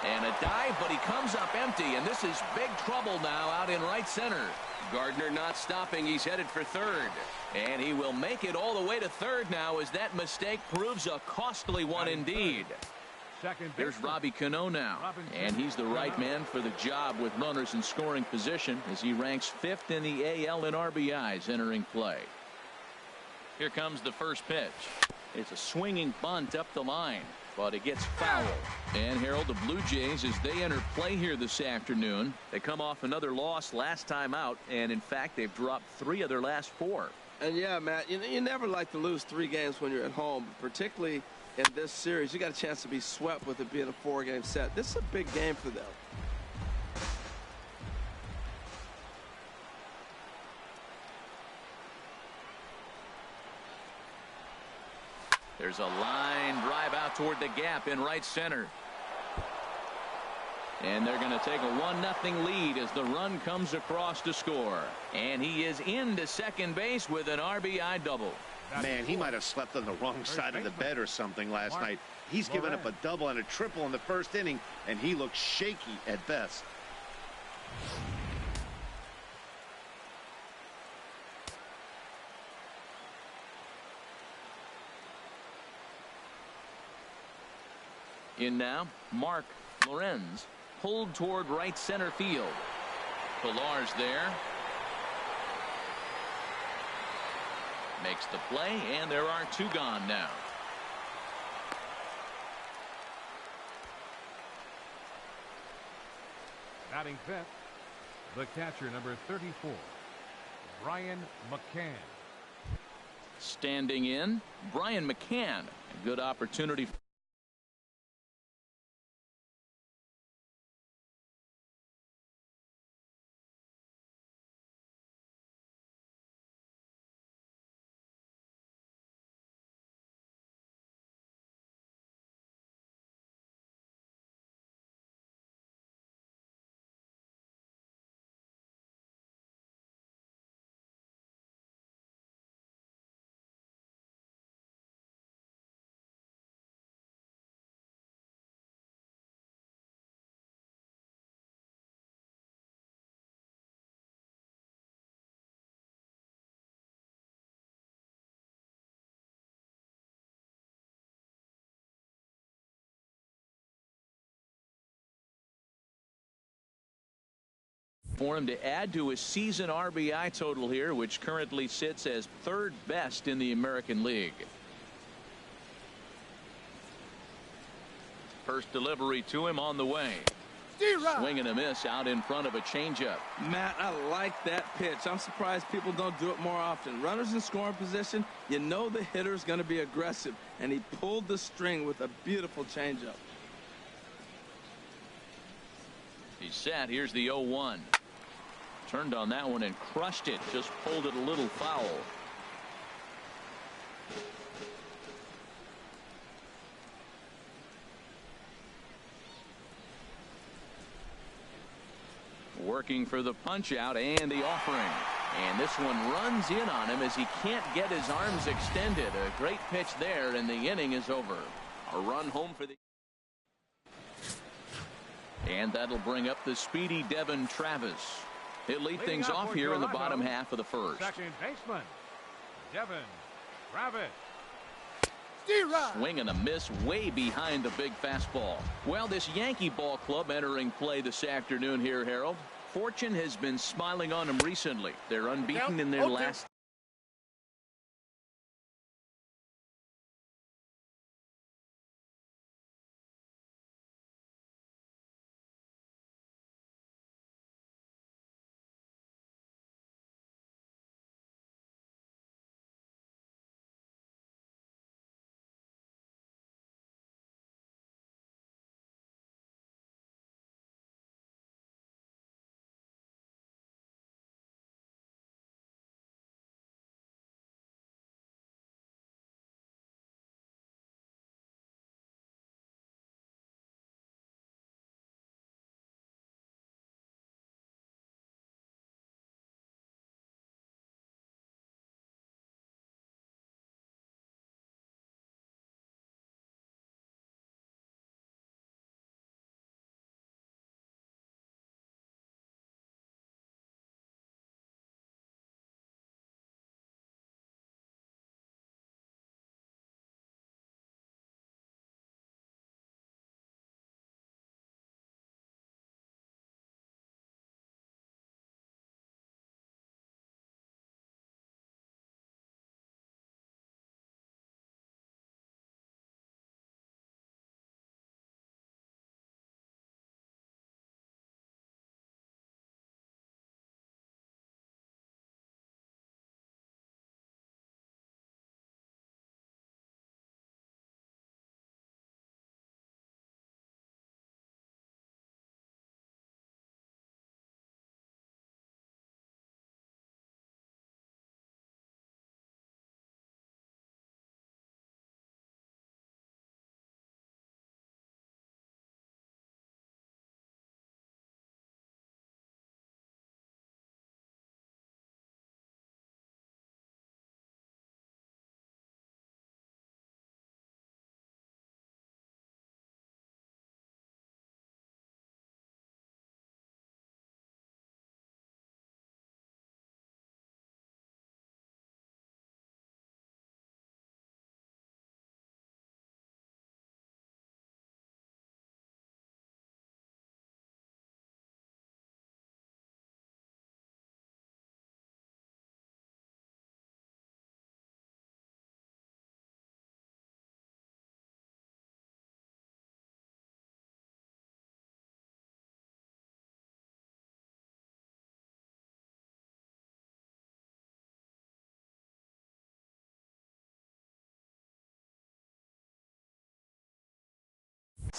And a dive, but he comes up empty, and this is big trouble now out in right center. Gardner not stopping. He's headed for third. And he will make it all the way to third now as that mistake proves a costly one indeed. There's Robbie Cano now, and he's the right man for the job with runners in scoring position as he ranks 5th in the AL in RBIs entering play. Here comes the first pitch. It's a swinging bunt up the line, but it gets foul. And Harold, the Blue Jays, as they enter play here this afternoon, they come off another loss last time out, and in fact they've dropped 3 of their last 4. And yeah, Matt, you never like to lose 3 games when you're at home, particularly in this series. You got a chance to be swept with it being a 4-game set. This is a big game for them. There's a line drive out toward the gap in right center. And they're going to take a 1-0 lead as the run comes across to score. And he is into second base with an RBI double. Man, he might have slept on the wrong side of the bed or something last night. He's given up a double and a triple in the first inning, and he looks shaky at best. In now, Mark Lorenz, pulled toward right center field. Pillar's there. Makes the play, and there are 2 gone now. Batting 5th, the catcher, number 34, Brian McCann. Standing in, Brian McCann. A good opportunity. For him to add to his season RBI total here, which currently sits as 3rd best in the American League. First delivery to him on the way. Swing and a miss out in front of a changeup. Matt, I like that pitch. I'm surprised people don't do it more often. Runners in scoring position, you know the hitter's going to be aggressive, and he pulled the string with a beautiful changeup. He's set. Here's the 0-1. Turned on that one and crushed it. Just pulled it a little foul. Working for the punch out and the offering. And this one runs in on him as he can't get his arms extended. A great pitch there, and the inning is over. A run home for the. And that'll bring up the speedy Devin Travis. He'll lead things off here in the bottom half of the first. Second baseman, Devin Travis. Swing and a miss way behind the big fastball. Well, this Yankee ball club entering play this afternoon here, Harold. Fortune has been smiling on them recently. They're unbeaten in their last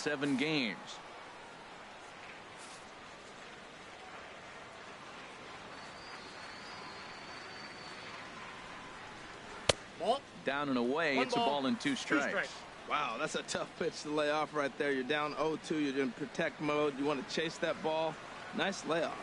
7 games. Ball. Down and away. One It's ball, a ball and 2 strikes. Wow, that's a tough pitch to lay off right there. You're down 0-2. You're in protect mode. You want to chase that ball. Nice layoff.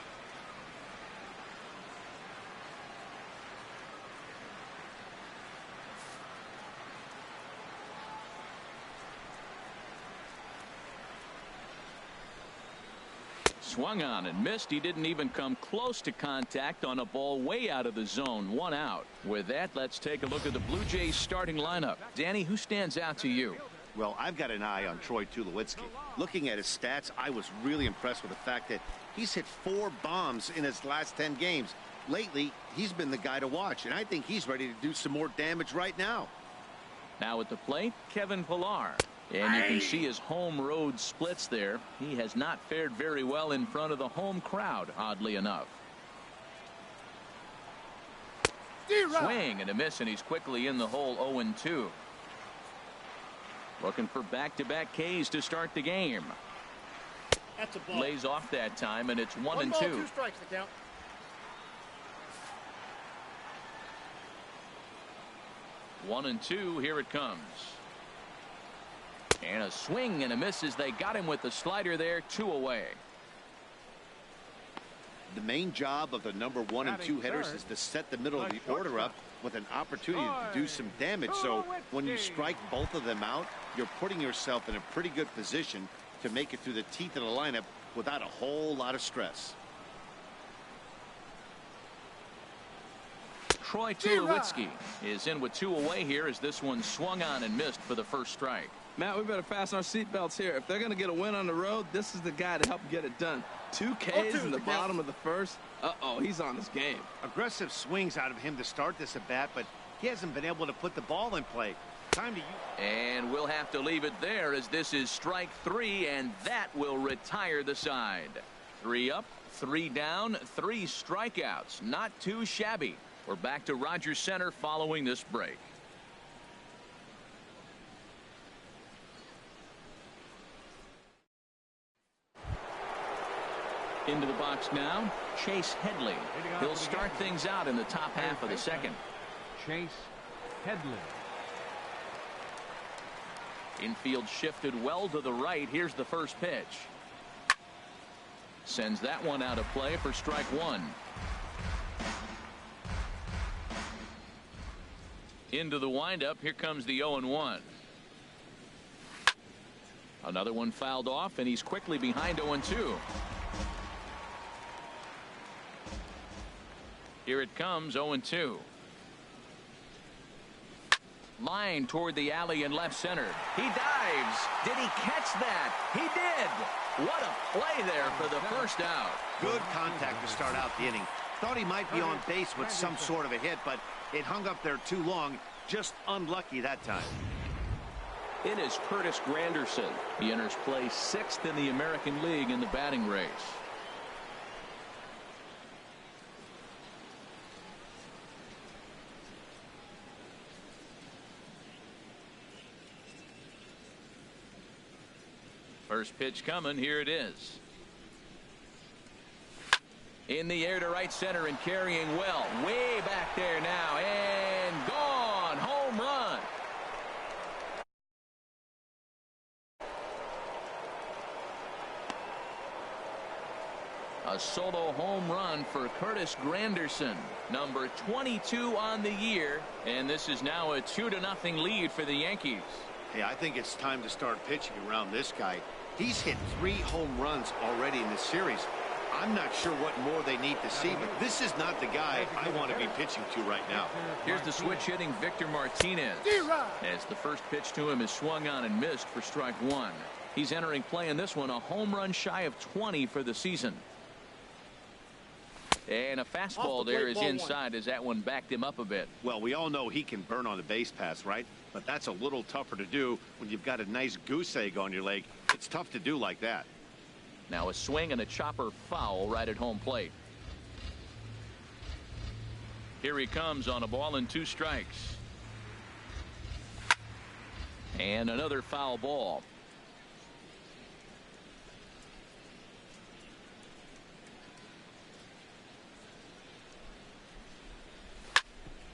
Swung on and missed. He didn't even come close to contact on a ball way out of the zone. 1 out. With that, let's take a look at the Blue Jays starting lineup. Danny, who stands out to you? Well, I've got an eye on Troy Tulowitzki. Looking at his stats, I was really impressed with the fact that he's hit 4 bombs in his last 10 games. Lately, he's been the guy to watch, and I think he's ready to do some more damage right now. Now at the plate, Kevin Pillar. And you can see his home road splits there. He has not fared very well in front of the home crowd, oddly enough. Swing and a miss, and he's quickly in the hole. 0-2. Looking for back-to-back Ks to start the game. That's a ball. Lays off that time, and it's 1-2. 1 ball, 2 strikes to count. 1-2. Here it comes. And a swing and a miss as they got him with the slider there. 2 away. The main job of the number 1 and 2 hitters is to set the middle of the order up with an opportunity to do some damage. So when you strike both of them out, you're putting yourself in a pretty good position to make it through the teeth of the lineup without a whole lot of stress. Troy Tulowitzki is in with 2 away here as this one swung on and missed for the first strike. Matt, we better fasten our seatbelts here. If they're going to get a win on the road, this is the guy to help get it done. 2 Ks in the bottom of the first. Uh-oh, he's on his game. Aggressive swings out of him to start this at bat, but he hasn't been able to put the ball in play. Time to use. And we'll have to leave it there as this is strike 3, and that will retire the side. 3 up, 3 down, 3 strikeouts. Not too shabby. We're back to Rogers Center following this break. Into the box now, Chase Headley. He'll start things out in the top half of the second. Chase Headley. Infield shifted well to the right. Here's the first pitch. Sends that one out of play for strike 1. Into the windup. Here comes the 0-1. Another one fouled off, and he's quickly behind 0-2. Here it comes. 0-2. Line toward the alley in left center. He dives. Did he catch that? He did. What a play there for the first out. Good contact to start out the inning. Thought he might be on base with some sort of a hit, but it hung up there too long. Just unlucky that time. It is Curtis Granderson. He enters play 6th in the American League in the batting race. First pitch coming. Here it is. In the air to right center and carrying well. Way back there now. And gone. Home run. A solo home run for Curtis Granderson. Number 22 on the year. And this is now a 2-0 lead for the Yankees. Hey, I think it's time to start pitching around this guy. He's hit 3 home runs already in this series. I'm not sure what more they need to see, but this is not the guy I want to be pitching to right now. Here's the switch hitting Victor Martinez. As the first pitch to him is swung on and missed for strike 1. He's entering play in this one, a home run shy of 20 for the season. And a fastball there is inside as that one backed him up a bit. Well, we all know he can burn on the base pass, right? But that's a little tougher to do when you've got a nice goose egg on your leg. It's tough to do like that. Now a swing and a chopper foul right at home plate. Here he comes on a ball and 2 strikes. And another foul ball.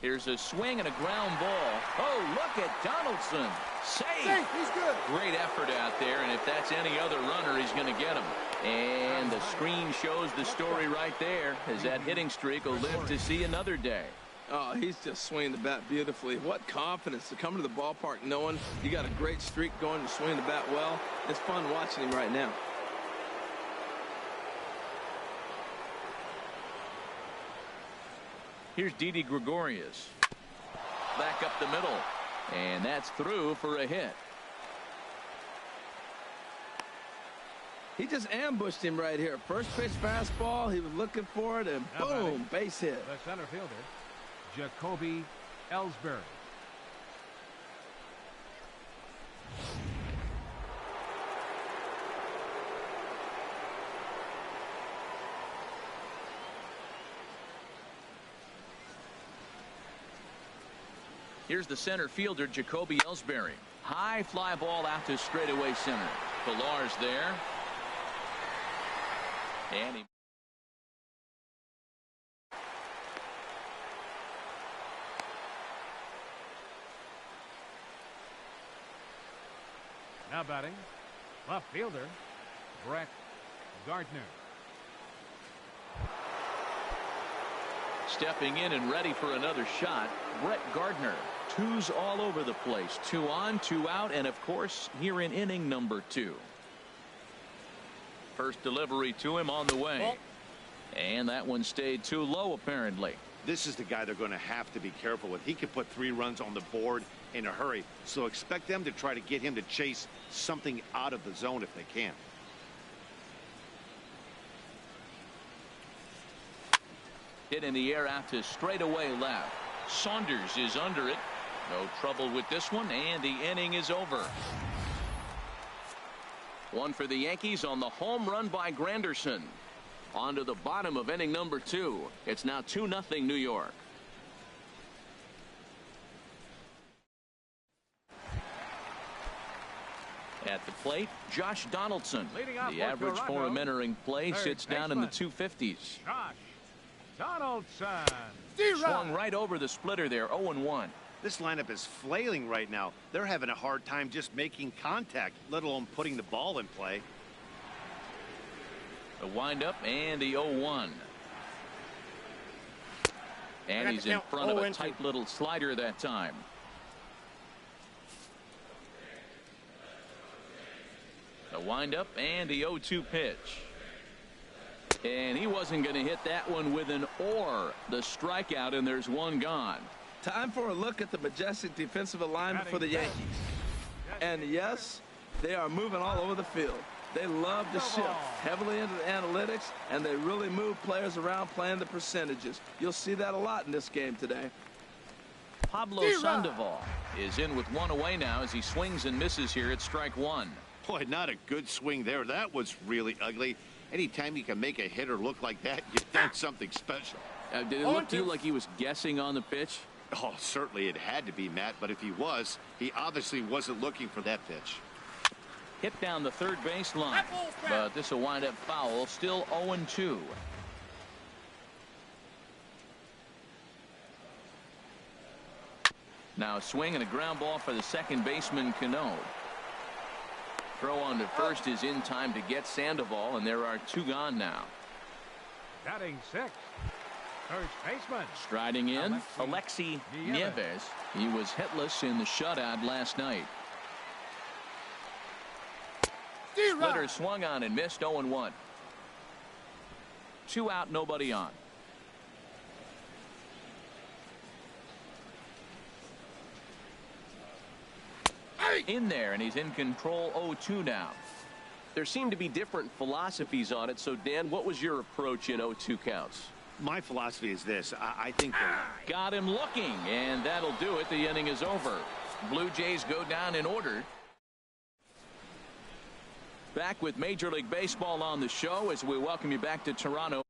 Here's a swing and a ground ball. Oh, look at Donaldson. Safe. He's good. Great effort out there, and if that's any other runner, he's going to get him. And the screen shows the story right there, as that hitting streak will live to see another day. Oh, he's just swinging the bat beautifully. What confidence to come to the ballpark knowing you got a great streak going, to swing the bat well. It's fun watching him right now. Here's Didi Gregorius. Back up the middle. And that's through for a hit. He just ambushed him right here. First pitch fastball. He was looking for it, and boom, base hit. The center fielder, Jacoby Ellsbury. Here's the center fielder, Jacoby Ellsbury. High fly ball out to straightaway center. Pillar's there. And he... Now batting, left fielder, Brett Gardner. Stepping in and ready for another shot, Brett Gardner. Twos all over the place. 2 on, 2 out, and of course here in inning number 2. First delivery to him on the way. And that one stayed too low apparently. This is the guy they're going to have to be careful with. He can put 3 runs on the board in a hurry, so expect them to try to get him to chase something out of the zone if they can. Hit in the air out to straightaway left. Saunders is under it. No trouble with this one, and the inning is over. One for the Yankees on the home run by Granderson. On to the bottom of inning number 2. It's now 2-0 New York. At the plate, Josh Donaldson. The average for him entering play sits down in the 250s. Josh Donaldson. Swung right over the splitter there, 0-1. This lineup is flailing right now. They're having a hard time just making contact, let alone putting the ball in play. The windup and the 0-1. And he's in front of a tight little slider that time. The windup and the 0-2 pitch. And he wasn't going to hit that one with an or. The strikeout, and there's one gone. Time for a look at the majestic defensive alignment for the Yankees. And yes, they are moving all over the field. They love to shift heavily into the analytics, and they really move players around playing the percentages. You'll see that a lot in this game today. Pablo Sandoval is in with 1 away now as he swings and misses here at strike 1. Boy, not a good swing there. That was really ugly. Anytime you can make a hitter look like that, you've done something special. Did it look to you like he was guessing on the pitch? Oh, certainly it had to be, Matt, but if he was, he obviously wasn't looking for that pitch. Hit down the third base line, but this will wind up foul. Still 0-2. Now a swing and a ground ball for the second baseman, Cano. Throw on to first is in time to get Sandoval, and there are 2 gone now. Batting 6th, first baseman. Striding in, Alexi Nieves. He was hitless in the shutout last night. Splitter swung on and missed, 0-1. 2 out, nobody on. In there, and he's in control, 0-2 now. There seem to be different philosophies on it. So, Dan, what was your approach in 0-2 counts? My philosophy is this. I think got him looking, and that'll do it. The inning is over. Blue Jays go down in order. Back with Major League Baseball on the show as we welcome you back to Toronto.